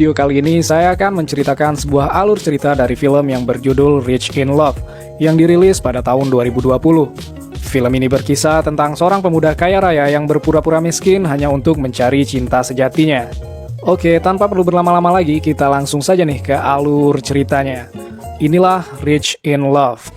video kali ini saya akan menceritakan sebuah alur cerita dari film yang berjudul Rich in Love yang dirilis pada tahun 2020. Film ini berkisah tentang seorang pemuda kaya raya yang berpura-pura miskin hanya untuk mencari cinta sejatinya. Oke, tanpa perlu berlama-lama lagi, kita langsung saja nih ke alur ceritanya. Inilah Rich in Love.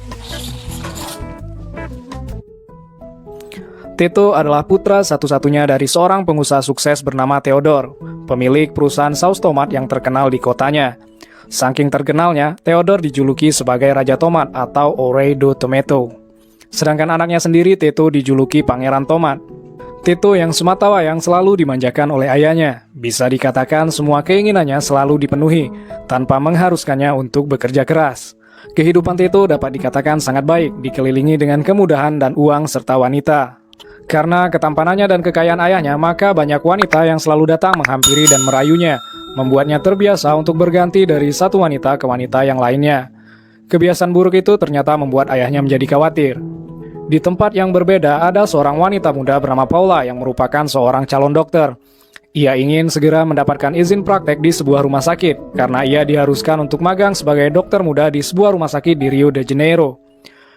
Tito adalah putra satu-satunya dari seorang pengusaha sukses bernama Theodore, pemilik perusahaan saus tomat yang terkenal di kotanya. Saking terkenalnya, Theodore dijuluki sebagai Raja Tomat atau Rey do Tomato. Sedangkan anaknya sendiri, Tito, dijuluki Pangeran Tomat. Tito yang sematawayang selalu dimanjakan oleh ayahnya. Bisa dikatakan semua keinginannya selalu dipenuhi, tanpa mengharuskannya untuk bekerja keras. Kehidupan Tito dapat dikatakan sangat baik, dikelilingi dengan kemudahan dan uang serta wanita. Karena ketampanannya dan kekayaan ayahnya, maka banyak wanita yang selalu datang menghampiri dan merayunya, membuatnya terbiasa untuk berganti dari satu wanita ke wanita yang lainnya. Kebiasaan buruk itu ternyata membuat ayahnya menjadi khawatir. Di tempat yang berbeda, ada seorang wanita muda bernama Paula yang merupakan seorang calon dokter. Ia ingin segera mendapatkan izin praktek di sebuah rumah sakit, karena ia diharuskan untuk magang sebagai dokter muda di sebuah rumah sakit di Rio de Janeiro.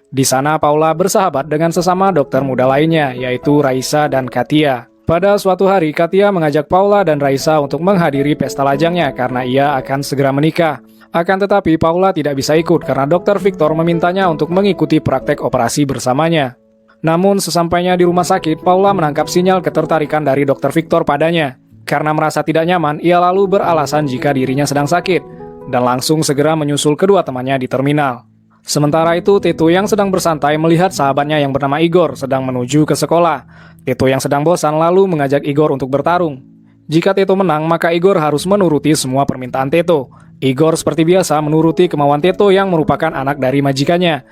Di sana Paula bersahabat dengan sesama dokter muda lainnya, yaitu Raisa dan Katia. Pada suatu hari, Katia mengajak Paula dan Raisa untuk menghadiri pesta lajangnya karena ia akan segera menikah. Akan tetapi Paula tidak bisa ikut karena Dr. Victor memintanya untuk mengikuti praktek operasi bersamanya. Namun sesampainya di rumah sakit, Paula menangkap sinyal ketertarikan dari Dr. Victor padanya. Karena merasa tidak nyaman, ia lalu beralasan jika dirinya sedang sakit dan langsung segera menyusul kedua temannya di terminal. Sementara itu, Tito yang sedang bersantai melihat sahabatnya yang bernama Igor sedang menuju ke sekolah. Tito yang sedang bosan lalu mengajak Igor untuk bertarung. Jika Tito menang, maka Igor harus menuruti semua permintaan Tito. Igor seperti biasa menuruti kemauan Tito yang merupakan anak dari majikannya.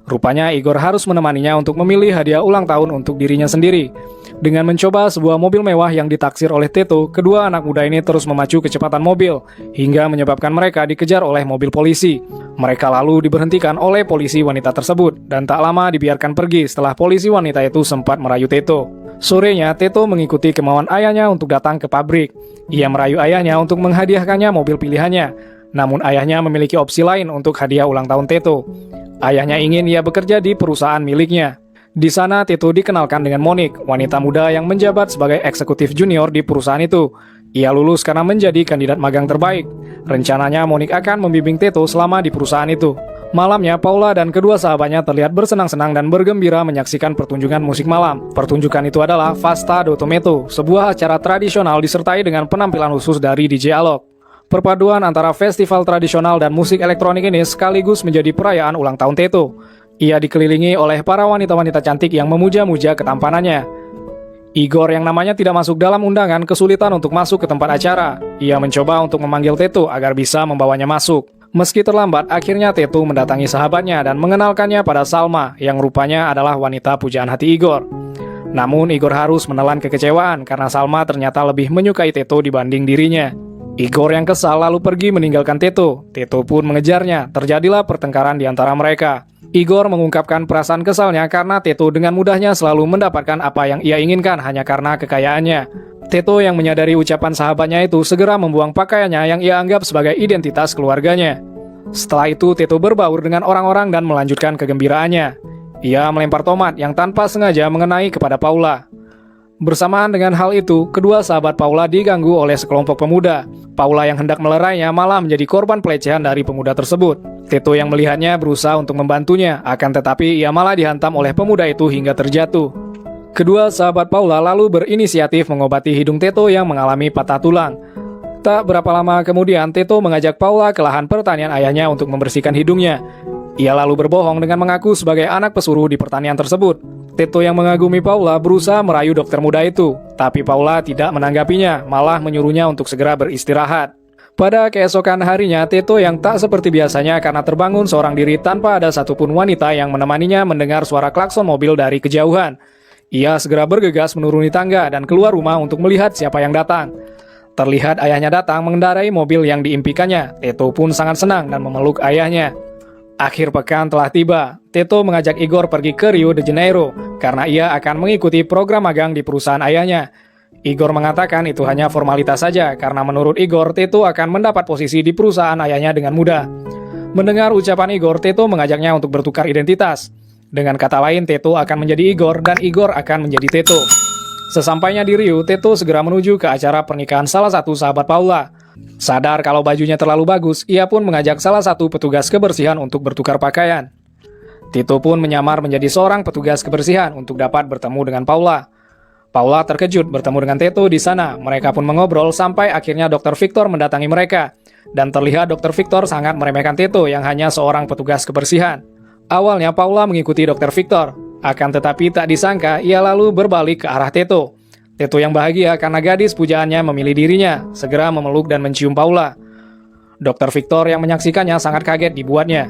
Rupanya Igor harus menemaninya untuk memilih hadiah ulang tahun untuk dirinya sendiri. Dengan mencoba sebuah mobil mewah yang ditaksir oleh Tito, kedua anak muda ini terus memacu kecepatan mobil, hingga menyebabkan mereka dikejar oleh mobil polisi. Mereka lalu diberhentikan oleh polisi wanita tersebut, dan tak lama dibiarkan pergi setelah polisi wanita itu sempat merayu Tito. Sorenya, Tito mengikuti kemauan ayahnya untuk datang ke pabrik. Ia merayu ayahnya untuk menghadiahkannya mobil pilihannya. Namun ayahnya memiliki opsi lain untuk hadiah ulang tahun Tito. Ayahnya ingin ia bekerja di perusahaan miliknya. Di sana Tito dikenalkan dengan Monique, wanita muda yang menjabat sebagai eksekutif junior di perusahaan itu. Ia lulus karena menjadi kandidat magang terbaik. Rencananya Monique akan membimbing Tito selama di perusahaan itu. Malamnya, Paula dan kedua sahabatnya terlihat bersenang-senang dan bergembira menyaksikan pertunjukan musik malam. Pertunjukan itu adalah Festa do Tomato, sebuah acara tradisional disertai dengan penampilan khusus dari DJ Alok. Perpaduan antara festival tradisional dan musik elektronik ini sekaligus menjadi perayaan ulang tahun Tito. Ia dikelilingi oleh para wanita-wanita cantik yang memuja-muja ketampanannya. Igor yang namanya tidak masuk dalam undangan kesulitan untuk masuk ke tempat acara. Ia mencoba untuk memanggil Tito agar bisa membawanya masuk. Meski terlambat, akhirnya Tito mendatangi sahabatnya dan mengenalkannya pada Salma, yang rupanya adalah wanita pujaan hati Igor. Namun Igor harus menelan kekecewaan karena Salma ternyata lebih menyukai Tito dibanding dirinya. Igor yang kesal lalu pergi meninggalkan Tito. Tito pun mengejarnya. Terjadilah pertengkaran di antara mereka. Igor mengungkapkan perasaan kesalnya karena Tito dengan mudahnya selalu mendapatkan apa yang ia inginkan hanya karena kekayaannya. Tito yang menyadari ucapan sahabatnya itu segera membuang pakaiannya yang ia anggap sebagai identitas keluarganya. Setelah itu Tito berbaur dengan orang-orang dan melanjutkan kegembiraannya. Ia melempar tomat yang tanpa sengaja mengenai kepada Paula. Bersamaan dengan hal itu, kedua sahabat Paula diganggu oleh sekelompok pemuda. Paula yang hendak melerainya malah menjadi korban pelecehan dari pemuda tersebut. Tito yang melihatnya berusaha untuk membantunya, akan tetapi ia malah dihantam oleh pemuda itu hingga terjatuh. Kedua sahabat Paula lalu berinisiatif mengobati hidung Tito yang mengalami patah tulang. Tak berapa lama kemudian, Tito mengajak Paula ke lahan pertanian ayahnya untuk membersihkan hidungnya. Ia lalu berbohong dengan mengaku sebagai anak pesuruh di pertanian tersebut. Tito yang mengagumi Paula berusaha merayu dokter muda itu, tapi Paula tidak menanggapinya, malah menyuruhnya untuk segera beristirahat. Pada keesokan harinya, Tito yang tak seperti biasanya karena terbangun seorang diri tanpa ada satupun wanita yang menemaninya mendengar suara klakson mobil dari kejauhan. Ia segera bergegas menuruni tangga dan keluar rumah untuk melihat siapa yang datang. Terlihat ayahnya datang mengendarai mobil yang diimpikannya. Tito pun sangat senang dan memeluk ayahnya. Akhir pekan telah tiba. Tito mengajak Igor pergi ke Rio de Janeiro karena ia akan mengikuti program magang di perusahaan ayahnya. Igor mengatakan itu hanya formalitas saja karena menurut Igor, Teto akan mendapat posisi di perusahaan ayahnya dengan mudah. Mendengar ucapan Igor, Teto mengajaknya untuk bertukar identitas. Dengan kata lain, Teto akan menjadi Igor dan Igor akan menjadi Teto. Sesampainya di Rio, Teto segera menuju ke acara pernikahan salah satu sahabat Paula. Sadar kalau bajunya terlalu bagus, ia pun mengajak salah satu petugas kebersihan untuk bertukar pakaian. Teto pun menyamar menjadi seorang petugas kebersihan untuk dapat bertemu dengan Paula. Paula terkejut bertemu dengan Teto di sana. Mereka pun mengobrol sampai akhirnya Dr. Victor mendatangi mereka. Dan terlihat Dr. Victor sangat meremehkan Teto yang hanya seorang petugas kebersihan. Awalnya Paula mengikuti Dr. Victor. Akan tetapi tak disangka ia lalu berbalik ke arah Teto. Teto yang bahagia karena gadis pujaannya memilih dirinya, segera memeluk dan mencium Paula. Dr. Victor yang menyaksikannya sangat kaget dibuatnya.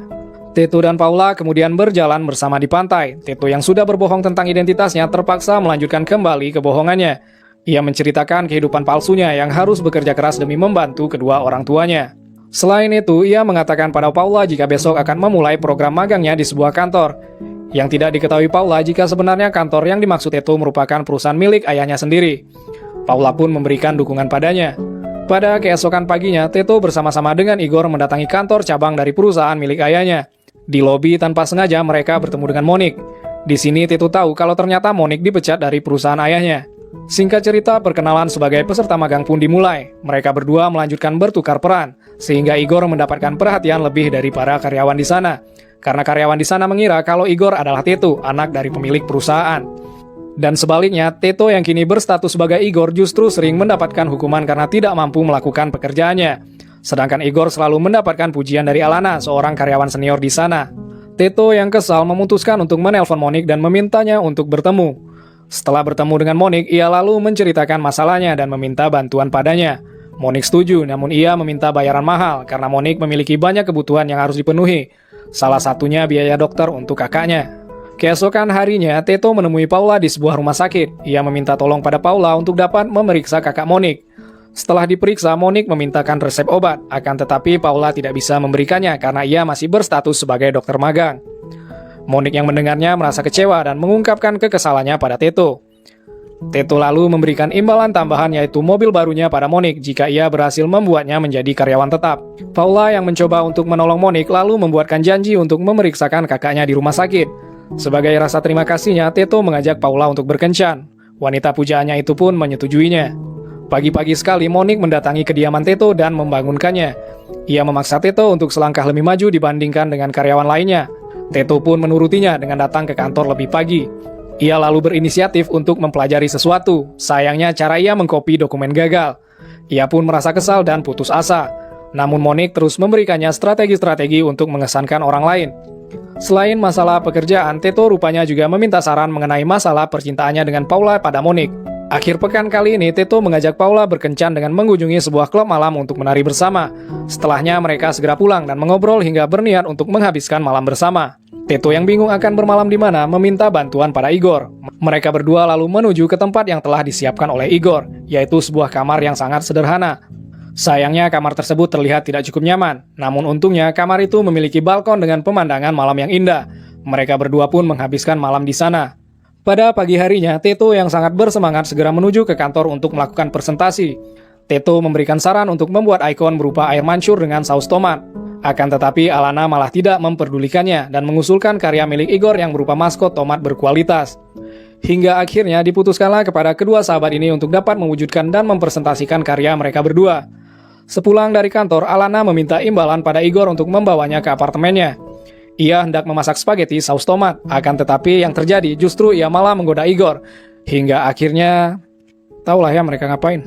Teto dan Paula kemudian berjalan bersama di pantai. Teto yang sudah berbohong tentang identitasnya terpaksa melanjutkan kembali kebohongannya. Ia menceritakan kehidupan palsunya yang harus bekerja keras demi membantu kedua orang tuanya. Selain itu, ia mengatakan pada Paula jika besok akan memulai program magangnya di sebuah kantor. Yang tidak diketahui Paula jika sebenarnya kantor yang dimaksud Teto merupakan perusahaan milik ayahnya sendiri. Paula pun memberikan dukungan padanya. Pada keesokan paginya, Teto bersama-sama dengan Igor mendatangi kantor cabang dari perusahaan milik ayahnya. Di lobi tanpa sengaja mereka bertemu dengan Monik. Di sini Teto tahu kalau ternyata Monik dipecat dari perusahaan ayahnya. Singkat cerita, perkenalan sebagai peserta magang pun dimulai. Mereka berdua melanjutkan bertukar peran, sehingga Igor mendapatkan perhatian lebih dari para karyawan di sana. Karena karyawan di sana mengira kalau Igor adalah Teto, anak dari pemilik perusahaan. Dan sebaliknya, Teto yang kini berstatus sebagai Igor justru sering mendapatkan hukuman karena tidak mampu melakukan pekerjaannya. Sedangkan Igor selalu mendapatkan pujian dari Alana, seorang karyawan senior di sana. Teto yang kesal memutuskan untuk menelpon Monik dan memintanya untuk bertemu. Setelah bertemu dengan Monik, ia lalu menceritakan masalahnya dan meminta bantuan padanya. Monik setuju, namun ia meminta bayaran mahal karena Monik memiliki banyak kebutuhan yang harus dipenuhi. Salah satunya biaya dokter untuk kakaknya. Keesokan harinya, Teto menemui Paula di sebuah rumah sakit. Ia meminta tolong pada Paula untuk dapat memeriksa kakak Monik. Setelah diperiksa, Monik memintakan resep obat, akan tetapi Paula tidak bisa memberikannya karena ia masih berstatus sebagai dokter magang. Monik yang mendengarnya merasa kecewa dan mengungkapkan kekesalannya pada Teto. Teto lalu memberikan imbalan tambahan yaitu mobil barunya pada Monik jika ia berhasil membuatnya menjadi karyawan tetap. Paula yang mencoba untuk menolong Monik lalu membuatkan janji untuk memeriksakan kakaknya di rumah sakit. Sebagai rasa terima kasihnya, Teto mengajak Paula untuk berkencan. Wanita pujaannya itu pun menyetujuinya. Pagi-pagi sekali Monik mendatangi kediaman Teto dan membangunkannya. Ia memaksa Teto untuk selangkah lebih maju dibandingkan dengan karyawan lainnya. Teto pun menurutinya dengan datang ke kantor lebih pagi. Ia lalu berinisiatif untuk mempelajari sesuatu. Sayangnya cara ia mengkopi dokumen gagal. Ia pun merasa kesal dan putus asa. Namun Monik terus memberikannya strategi-strategi untuk mengesankan orang lain. Selain masalah pekerjaan, Teto rupanya juga meminta saran mengenai masalah percintaannya dengan Paula pada Monik. Akhir pekan kali ini, Teto mengajak Paula berkencan dengan mengunjungi sebuah klub malam untuk menari bersama. Setelahnya, mereka segera pulang dan mengobrol hingga berniat untuk menghabiskan malam bersama. Teto yang bingung akan bermalam di mana meminta bantuan pada Igor. Mereka berdua lalu menuju ke tempat yang telah disiapkan oleh Igor, yaitu sebuah kamar yang sangat sederhana. Sayangnya kamar tersebut terlihat tidak cukup nyaman, namun untungnya kamar itu memiliki balkon dengan pemandangan malam yang indah. Mereka berdua pun menghabiskan malam di sana. Pada pagi harinya, Teto yang sangat bersemangat segera menuju ke kantor untuk melakukan presentasi. Teto memberikan saran untuk membuat ikon berupa air mancur dengan saus tomat. Akan tetapi Alana malah tidak memperdulikannya dan mengusulkan karya milik Igor yang berupa maskot tomat berkualitas. Hingga akhirnya diputuskanlah kepada kedua sahabat ini untuk dapat mewujudkan dan mempresentasikan karya mereka berdua. Sepulang dari kantor, Alana meminta imbalan pada Igor untuk membawanya ke apartemennya. Ia hendak memasak spaghetti saus tomat, akan tetapi yang terjadi justru ia malah menggoda Igor. Hingga akhirnya, tahulah ya mereka ngapain.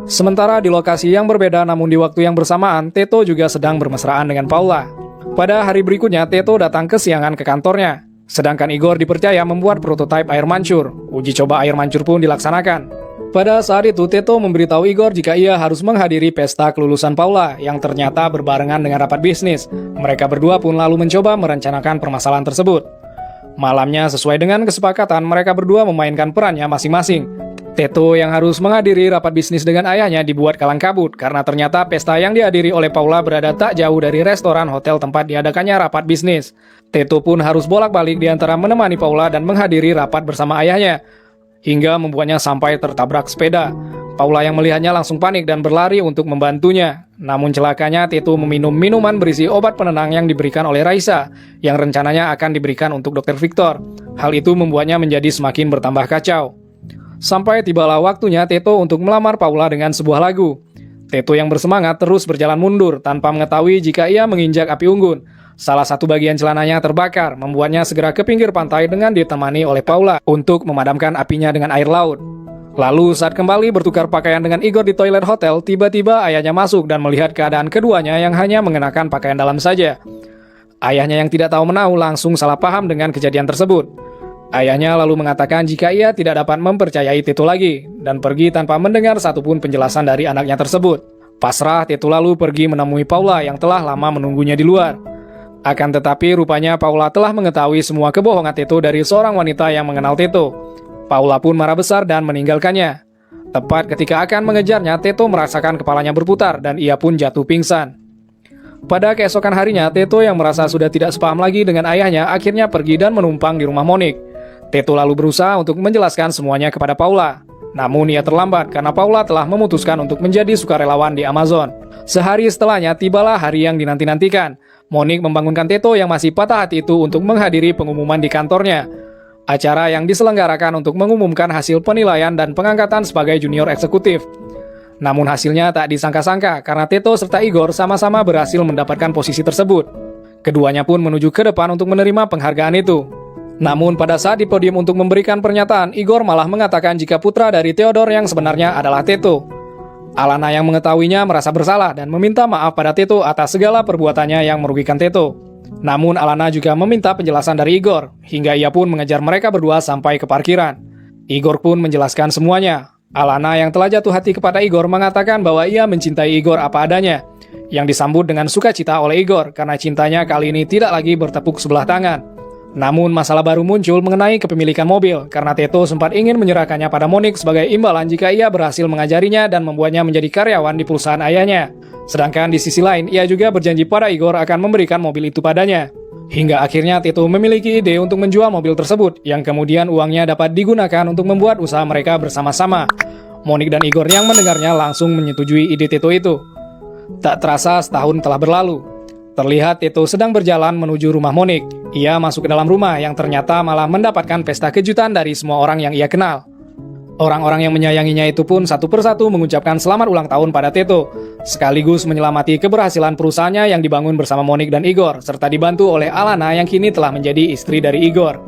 Sementara di lokasi yang berbeda namun di waktu yang bersamaan, Teto juga sedang bermesraan dengan Paula. Pada hari berikutnya, Teto datang kesiangan ke kantornya. Sedangkan Igor dipercaya membuat prototipe air mancur. Uji coba air mancur pun dilaksanakan. Pada saat itu, Teto memberitahu Igor jika ia harus menghadiri pesta kelulusan Paula yang ternyata berbarengan dengan rapat bisnis. Mereka berdua pun lalu mencoba merencanakan permasalahan tersebut. Malamnya, sesuai dengan kesepakatan, mereka berdua memainkan perannya masing-masing. Teto yang harus menghadiri rapat bisnis dengan ayahnya dibuat kalang kabut karena ternyata pesta yang dihadiri oleh Paula berada tak jauh dari restoran hotel tempat diadakannya rapat bisnis. Teto pun harus bolak-balik di antara menemani Paula dan menghadiri rapat bersama ayahnya. hingga membuatnya sampai tertabrak sepeda. Paula yang melihatnya langsung panik dan berlari untuk membantunya. Namun celakanya Teto meminum minuman berisi obat penenang yang diberikan oleh Raisa, yang rencananya akan diberikan untuk Dr. Victor. Hal itu membuatnya menjadi semakin bertambah kacau. Sampai tibalah waktunya Teto untuk melamar Paula dengan sebuah lagu. Teto yang bersemangat terus berjalan mundur tanpa mengetahui jika ia menginjak api unggun. Salah satu bagian celananya terbakar, membuatnya segera ke pinggir pantai dengan ditemani oleh Paula untuk memadamkan apinya dengan air laut. Lalu saat kembali bertukar pakaian dengan Igor di toilet hotel, tiba-tiba ayahnya masuk dan melihat keadaan keduanya yang hanya mengenakan pakaian dalam saja. Ayahnya yang tidak tahu menahu langsung salah paham dengan kejadian tersebut. Ayahnya lalu mengatakan jika ia tidak dapat mempercayai Teto lagi, dan pergi tanpa mendengar satupun penjelasan dari anaknya tersebut. Pasrah, Teto lalu pergi menemui Paula yang telah lama menunggunya di luar. Akan tetapi rupanya Paula telah mengetahui semua kebohongan Teto dari seorang wanita yang mengenal Teto. Paula pun marah besar dan meninggalkannya. Tepat ketika akan mengejarnya, Teto merasakan kepalanya berputar dan ia pun jatuh pingsan. Pada keesokan harinya, Teto yang merasa sudah tidak sepaham lagi dengan ayahnya akhirnya pergi dan menumpang di rumah Monique. Teto lalu berusaha untuk menjelaskan semuanya kepada Paula. Namun ia terlambat karena Paula telah memutuskan untuk menjadi sukarelawan di Amazon. Sehari setelahnya tibalah hari yang dinanti-nantikan. Monique membangunkan Teto yang masih patah hati itu untuk menghadiri pengumuman di kantornya. Acara yang diselenggarakan untuk mengumumkan hasil penilaian dan pengangkatan sebagai junior eksekutif. Namun hasilnya tak disangka-sangka karena Teto serta Igor sama-sama berhasil mendapatkan posisi tersebut. Keduanya pun menuju ke depan untuk menerima penghargaan itu. Namun pada saat di podium untuk memberikan pernyataan, Igor malah mengatakan jika putra dari Theodore yang sebenarnya adalah Teto. Alana yang mengetahuinya merasa bersalah dan meminta maaf pada Teto atas segala perbuatannya yang merugikan Teto. Namun Alana juga meminta penjelasan dari Igor, hingga ia pun mengejar mereka berdua sampai ke parkiran. Igor pun menjelaskan semuanya. Alana yang telah jatuh hati kepada Igor mengatakan bahwa ia mencintai Igor apa adanya, yang disambut dengan sukacita oleh Igor karena cintanya kali ini tidak lagi bertepuk sebelah tangan. Namun masalah baru muncul mengenai kepemilikan mobil, karena Teto sempat ingin menyerahkannya pada Monique sebagai imbalan jika ia berhasil mengajarinya dan membuatnya menjadi karyawan di perusahaan ayahnya. Sedangkan di sisi lain, ia juga berjanji pada Igor akan memberikan mobil itu padanya. Hingga akhirnya Teto memiliki ide untuk menjual mobil tersebut, yang kemudian uangnya dapat digunakan untuk membuat usaha mereka bersama-sama. Monique dan Igor yang mendengarnya langsung menyetujui ide Teto itu. Tak terasa setahun telah berlalu. Terlihat Teto sedang berjalan menuju rumah Monique. Ia masuk ke dalam rumah yang ternyata malah mendapatkan pesta kejutan dari semua orang yang ia kenal. Orang-orang yang menyayanginya itu pun satu persatu mengucapkan selamat ulang tahun pada Teto, sekaligus menyelamati keberhasilan perusahaannya yang dibangun bersama Monique dan Igor, serta dibantu oleh Alana yang kini telah menjadi istri dari Igor.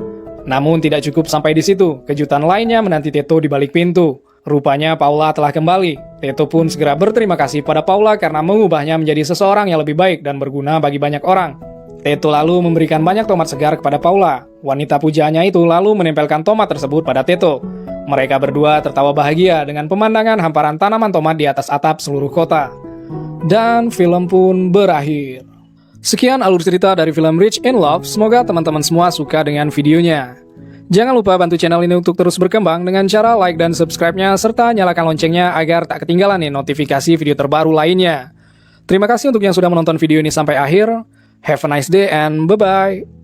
Namun tidak cukup sampai di situ, kejutan lainnya menanti Teto di balik pintu. Rupanya Paula telah kembali. Teto pun segera berterima kasih pada Paula karena mengubahnya menjadi seseorang yang lebih baik dan berguna bagi banyak orang. Teto lalu memberikan banyak tomat segar kepada Paula. Wanita pujaannya itu lalu menempelkan tomat tersebut pada Teto. Mereka berdua tertawa bahagia dengan pemandangan hamparan tanaman tomat di atas atap seluruh kota. Dan film pun berakhir. Sekian alur cerita dari film Rich in Love. Semoga teman-teman semua suka dengan videonya. Jangan lupa bantu channel ini untuk terus berkembang dengan cara like dan subscribe-nya serta nyalakan loncengnya agar tak ketinggalan nih notifikasi video terbaru lainnya. Terima kasih untuk yang sudah menonton video ini sampai akhir. Have a nice day and bye-bye.